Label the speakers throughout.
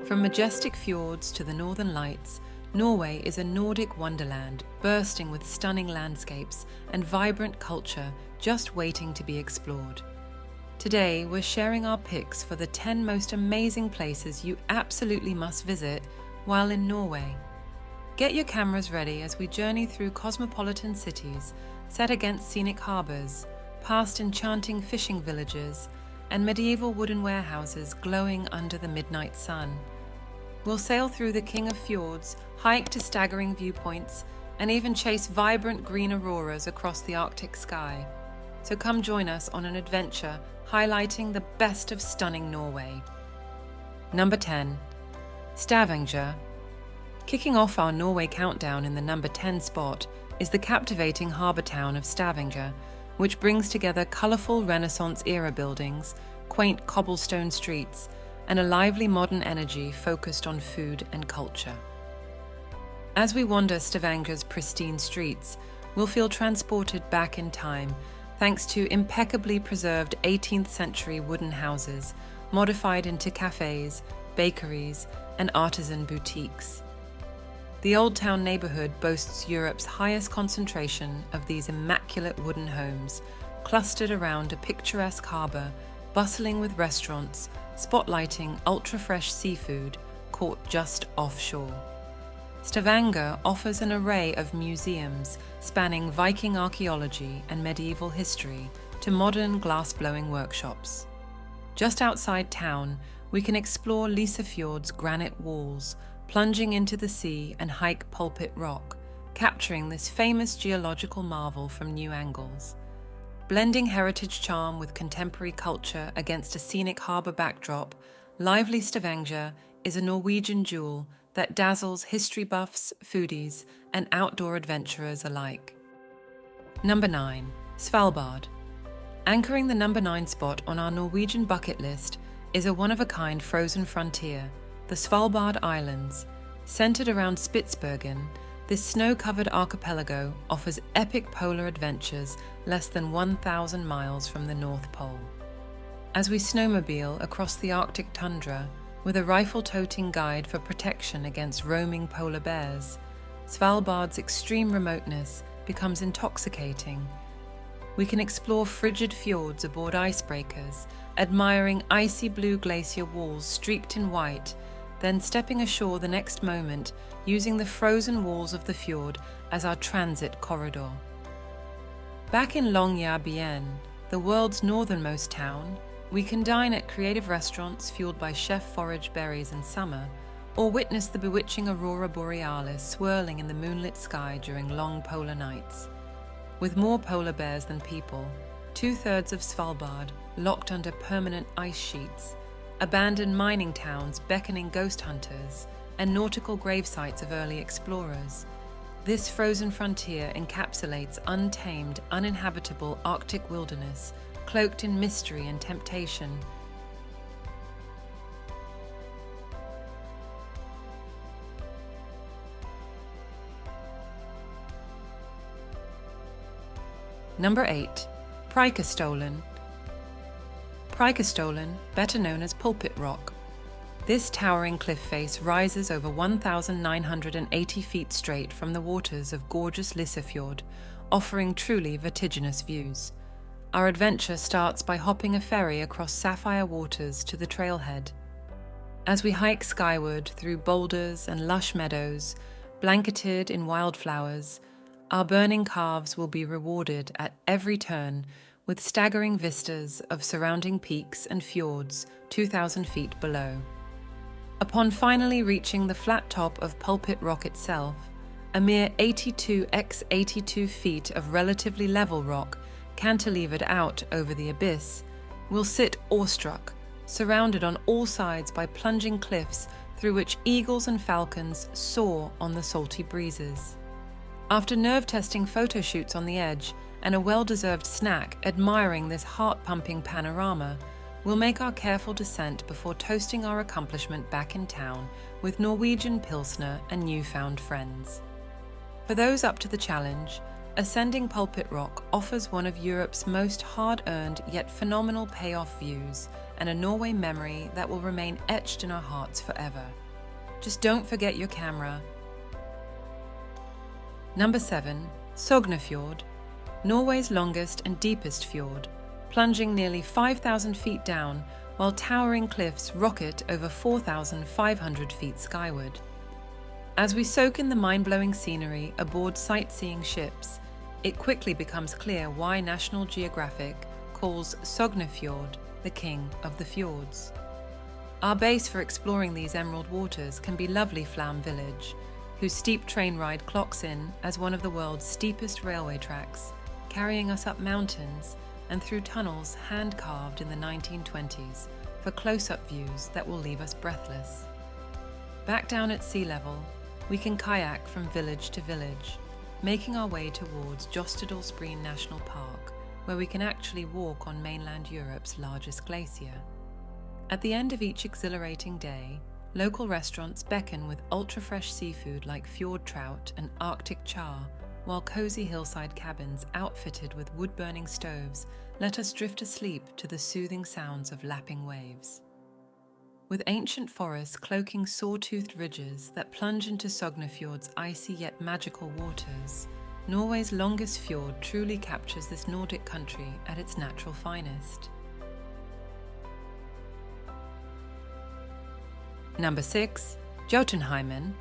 Speaker 1: From majestic fjords to the northern lights, Norway is a Nordic wonderland bursting with stunning landscapes and vibrant culture just waiting to be explored. Today, we're sharing our picks for the 10 most amazing places you absolutely must visit while in Norway. Get your cameras ready as we journey through cosmopolitan cities set against scenic harbours, past enchanting fishing villages, and medieval wooden warehouses glowing under the midnight sun. We'll sail through the King of Fjords, hike to staggering viewpoints, and even chase vibrant green auroras across the Arctic sky. So come join us on an adventure highlighting the best of stunning Norway. Number 10. Stavanger. Kicking off our Norway countdown in the number 10 spot is the captivating harbour town of Stavanger, which brings together colourful Renaissance-era buildings, quaint cobblestone streets, and a lively modern energy focused on food and culture. As we wander Stavanger's pristine streets, we'll feel transported back in time thanks to impeccably preserved 18th century wooden houses, modified into cafes, bakeries, and artisan boutiques. The Old Town neighbourhood boasts Europe's highest concentration of these immaculate wooden homes, clustered around a picturesque harbour, bustling with restaurants, spotlighting ultra-fresh seafood caught just offshore. Stavanger offers an array of museums spanning Viking archaeology and medieval history to modern glass-blowing workshops. Just outside town, we can explore Lysefjord's granite walls, plunging into the sea and hike Pulpit Rock, capturing this famous geological marvel from new angles. Blending heritage charm with contemporary culture against a scenic harbour backdrop, lively Stavanger is a Norwegian jewel that dazzles history buffs, foodies, and outdoor adventurers alike. Number 9. Svalbard. Anchoring the number 9 spot on our Norwegian bucket list is a one-of-a-kind frozen frontier, the Svalbard Islands. Centered around Spitsbergen, this snow-covered archipelago offers epic polar adventures less than 1,000 miles from the North Pole. As we snowmobile across the Arctic tundra with a rifle-toting guide for protection against roaming polar bears, Svalbard's extreme remoteness becomes intoxicating. We can explore frigid fjords aboard icebreakers, admiring icy blue glacier walls streaked in white, then stepping ashore the next moment using the frozen walls of the fjord as our transit corridor. Back in Longyearbyen, the world's northernmost town, we can dine at creative restaurants fueled by chef-foraged berries in summer, or witness the bewitching aurora borealis swirling in the moonlit sky during long polar nights. With more polar bears than people, 2/3 of Svalbard locked under permanent ice sheets, abandoned mining towns beckoning ghost hunters, and nautical grave sites of early explorers, this frozen frontier encapsulates untamed, uninhabitable Arctic wilderness, cloaked in mystery and temptation. Number 8. Preikestolen. Preikestolen, better known as Pulpit Rock. This towering cliff face rises over 1,980 feet straight from the waters of gorgeous Lysefjord, offering truly vertiginous views. Our adventure starts by hopping a ferry across sapphire waters to the trailhead. As we hike skyward through boulders and lush meadows, blanketed in wildflowers, our burning calves will be rewarded at every turn with staggering vistas of surrounding peaks and fjords 2,000 feet below. Upon finally reaching the flat top of Pulpit Rock itself, a mere 82 x 82 feet of relatively level rock cantilevered out over the abyss, we'll sit awestruck, surrounded on all sides by plunging cliffs through which eagles and falcons soar on the salty breezes. After nerve-testing photo shoots on the edge and a well-deserved snack admiring this heart-pumping panorama, we'll make our careful descent before toasting our accomplishment back in town with Norwegian Pilsner and newfound friends. For those up to the challenge, ascending Pulpit Rock offers one of Europe's most hard-earned yet phenomenal payoff views and a Norway memory that will remain etched in our hearts forever. Just don't forget your camera. Number 7. Sognefjord, Norway's longest and deepest fjord, plunging nearly 5,000 feet down while towering cliffs rocket over 4,500 feet skyward. As we soak in the mind-blowing scenery aboard sightseeing ships, it quickly becomes clear why National Geographic calls Sognefjord the king of the fjords. Our base for exploring these emerald waters can be lovely Flam village, whose steep train ride clocks in as one of the world's steepest railway tracks, carrying us up mountains and through tunnels hand-carved in the 1920s for close-up views that will leave us breathless. Back down at sea level, we can kayak from village to village, making our way towards Jostedalsbreen National Park, where we can actually walk on mainland Europe's largest glacier. At the end of each exhilarating day, local restaurants beckon with ultra-fresh seafood like fjord trout and Arctic char, while cozy hillside cabins outfitted with wood-burning stoves let us drift asleep to the soothing sounds of lapping waves. With ancient forests cloaking saw-toothed ridges that plunge into Sognefjord's icy yet magical waters, Norway's longest fjord truly captures this Nordic country at its natural finest. Number 6. Jotunheimen.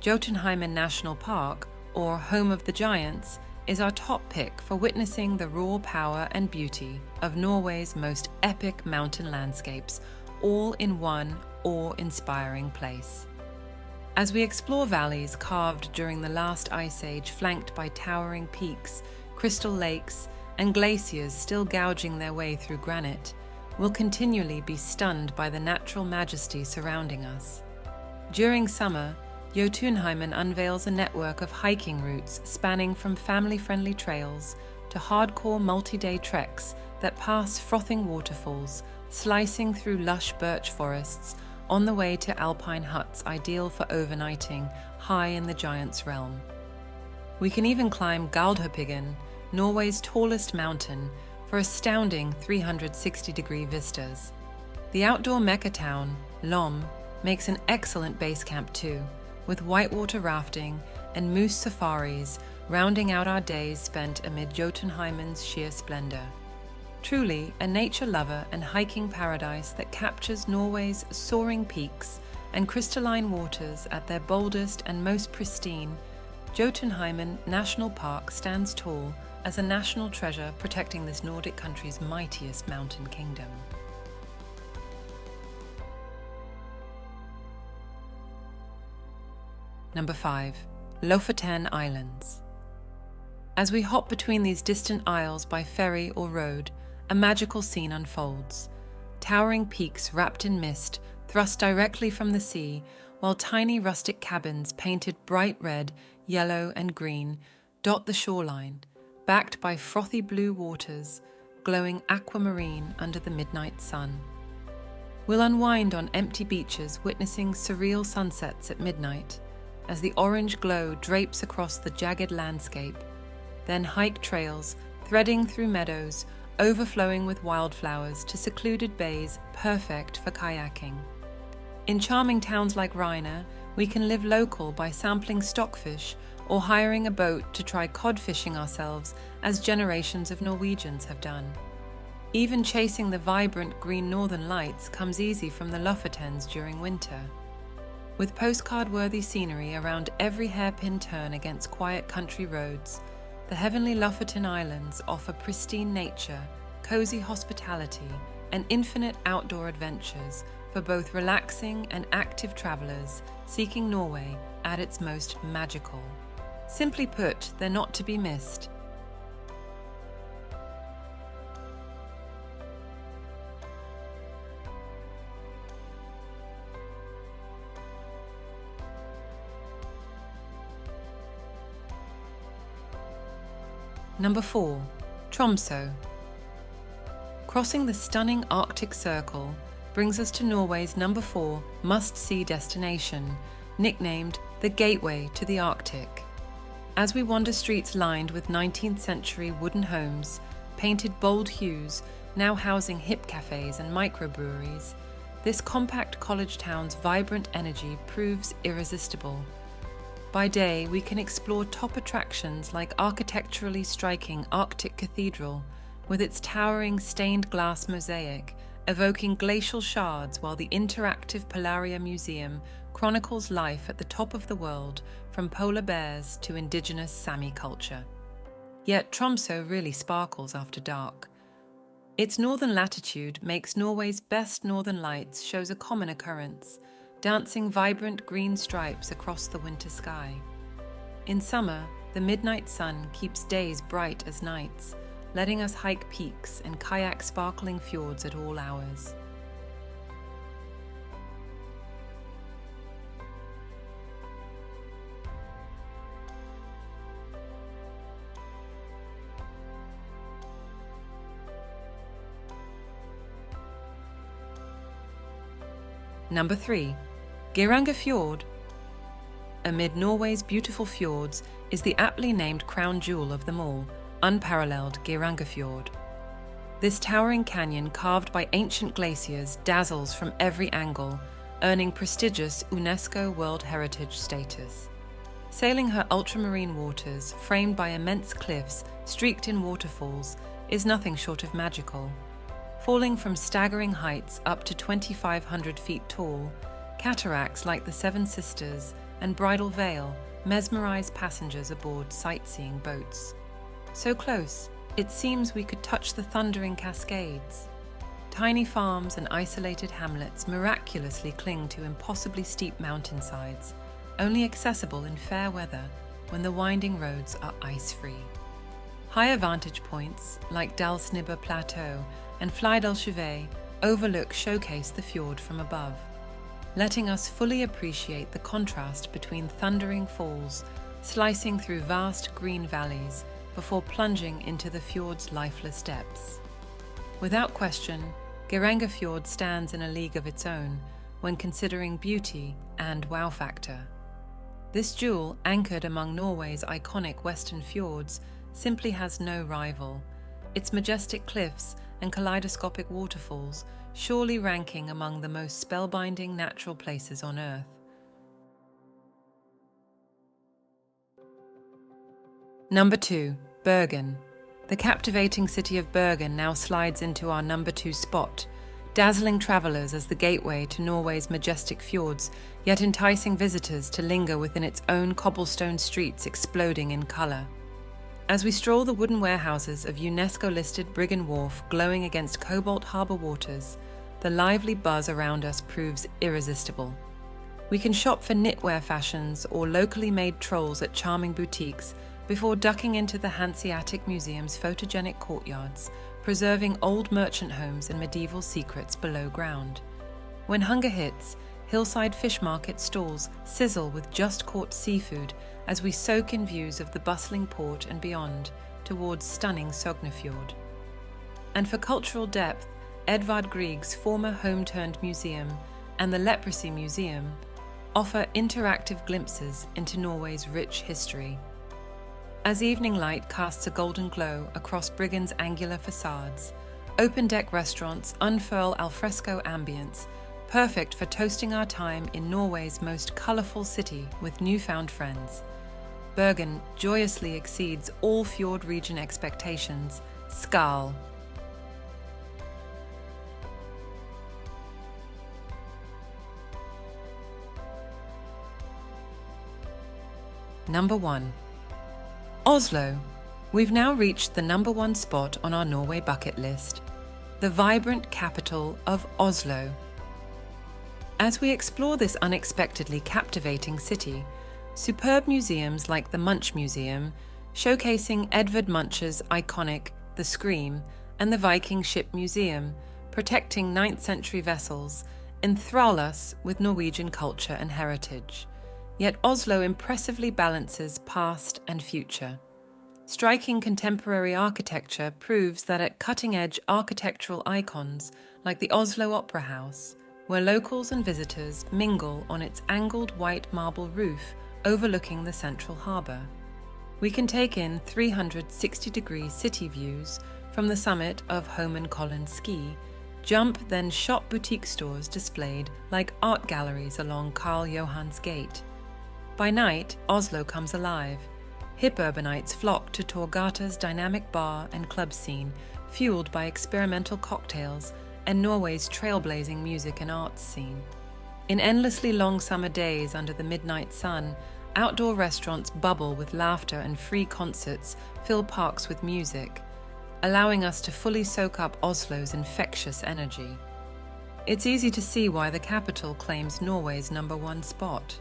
Speaker 1: Jotunheimen National Park, or Home of the Giants, is our top pick for witnessing the raw power and beauty of Norway's most epic mountain landscapes, all in one awe-inspiring place. As we explore valleys carved during the last ice age flanked by towering peaks, crystal lakes, and glaciers still gouging their way through granite, we'll continually be stunned by the natural majesty surrounding us. During summer, Jotunheimen unveils a network of hiking routes spanning from family-friendly trails to hardcore multi-day treks that pass frothing waterfalls, slicing through lush birch forests on the way to alpine huts ideal for overnighting high in the giants' realm. We can even climb Galdhøpiggen, Norway's tallest mountain, for astounding 360-degree vistas. The outdoor mecca town, Lom, makes an excellent base camp too, with whitewater rafting and moose safaris rounding out our days spent amid Jotunheimen's sheer splendor. Truly a nature lover and hiking paradise that captures Norway's soaring peaks and crystalline waters at their boldest and most pristine, Jotunheimen National Park stands tall as a national treasure protecting this Nordic country's mightiest mountain kingdom. Number 5. Lofoten Islands. As we hop between these distant isles by ferry or road, a magical scene unfolds. Towering peaks wrapped in mist thrust directly from the sea, while tiny rustic cabins painted bright red, yellow, and green dot the shoreline, backed by frothy blue waters, glowing aquamarine under the midnight sun. We'll unwind on empty beaches witnessing surreal sunsets at midnight, as the orange glow drapes across the jagged landscape, then hike trails threading through meadows overflowing with wildflowers to secluded bays perfect for kayaking. In charming towns like Reine, we can live local by sampling stockfish or hiring a boat to try cod fishing ourselves as generations of Norwegians have done. Even chasing the vibrant green northern lights comes easy from the Lofotens during winter. With postcard-worthy scenery around every hairpin turn against quiet country roads, the heavenly Lofoten Islands offer pristine nature, cozy hospitality, and infinite outdoor adventures for both relaxing and active travelers seeking Norway at its most magical. Simply put, they're not to be missed. Number 4. Tromsø. Crossing the stunning Arctic Circle brings us to Norway's number 4 must-see destination, nicknamed the Gateway to the Arctic. As we wander streets lined with 19th century wooden homes, painted bold hues, now housing hip cafes and microbreweries, this compact college town's vibrant energy proves irresistible. By day, we can explore top attractions like architecturally striking Arctic Cathedral, with its towering stained glass mosaic, evoking glacial shards, while the interactive Polaria Museum chronicles life at the top of the world, from polar bears to indigenous Sami culture. Yet Tromsø really sparkles after dark. Its northern latitude makes Norway's best northern lights shows a common occurrence, dancing vibrant green stripes across the winter sky. In summer, the midnight sun keeps days bright as nights, letting us hike peaks and kayak sparkling fjords at all hours. Number 3. Geirangerfjord. Amid Norway's beautiful fjords is the aptly named crown jewel of them all, unparalleled Geirangerfjord. This towering canyon, carved by ancient glaciers, dazzles from every angle, earning prestigious UNESCO World Heritage status. Sailing her ultramarine waters, framed by immense cliffs streaked in waterfalls, is nothing short of magical. Falling from staggering heights up to 2,500 feet tall, cataracts like the Seven Sisters and Bridal Veil mesmerize passengers aboard sightseeing boats. So close, it seems we could touch the thundering cascades. Tiny farms and isolated hamlets miraculously cling to impossibly steep mountainsides, only accessible in fair weather when the winding roads are ice-free. Higher vantage points, like Dalsnibbe Plateau and Flydalsjøvei, showcase the fjord from above, letting us fully appreciate the contrast between thundering falls, slicing through vast green valleys, before plunging into the fjord's lifeless depths. Without question, Geirangerfjord stands in a league of its own when considering beauty and wow factor. This jewel, anchored among Norway's iconic western fjords, simply has no rival, its majestic cliffs and kaleidoscopic waterfalls surely ranking among the most spellbinding natural places on Earth. Number 2. Bergen. The captivating city of Bergen now slides into our number 2 spot, dazzling travelers as the gateway to Norway's majestic fjords, yet enticing visitors to linger within its own cobblestone streets exploding in colour. As we stroll the wooden warehouses of UNESCO-listed Briggen Wharf glowing against cobalt harbour waters, the lively buzz around us proves irresistible. We can shop for knitwear fashions or locally made trolls at charming boutiques before ducking into the Hanseatic Museum's photogenic courtyards, preserving old merchant homes and medieval secrets below ground. When hunger hits, hillside fish market stalls sizzle with just-caught seafood as we soak in views of the bustling port and beyond, towards stunning Sognefjord. And for cultural depth, Edvard Grieg's former home-turned museum and the Leprosy Museum offer interactive glimpses into Norway's rich history. As evening light casts a golden glow across Briggen's angular facades, open-deck restaurants unfurl alfresco ambience, perfect for toasting our time in Norway's most colourful city with newfound friends. Bergen joyously exceeds all fjord region expectations. Skål! Number 1. Oslo. We've now reached the number 1 spot on our Norway bucket list, the vibrant capital of Oslo. As we explore this unexpectedly captivating city, superb museums like the Munch Museum, showcasing Edvard Munch's iconic The Scream, and the Viking Ship Museum, protecting 9th century vessels, enthrall us with Norwegian culture and heritage. Yet Oslo impressively balances past and future. Striking contemporary architecture proves that at cutting-edge architectural icons like the Oslo Opera House, where locals and visitors mingle on its angled white marble roof overlooking the central harbour. We can take in 360-degree city views From the summit of Holmenkollen Ski, jump then shop boutique stores displayed like art galleries along Karl Johans Gate. By night, Oslo comes alive. Hip urbanites flock to Torgata's dynamic bar and club scene, fueled by experimental cocktails and Norway's trailblazing music and arts scene. In endlessly long summer days under the midnight sun, outdoor restaurants bubble with laughter and free concerts fill parks with music, allowing us to fully soak up Oslo's infectious energy. It's easy to see why the capital claims Norway's #1 spot.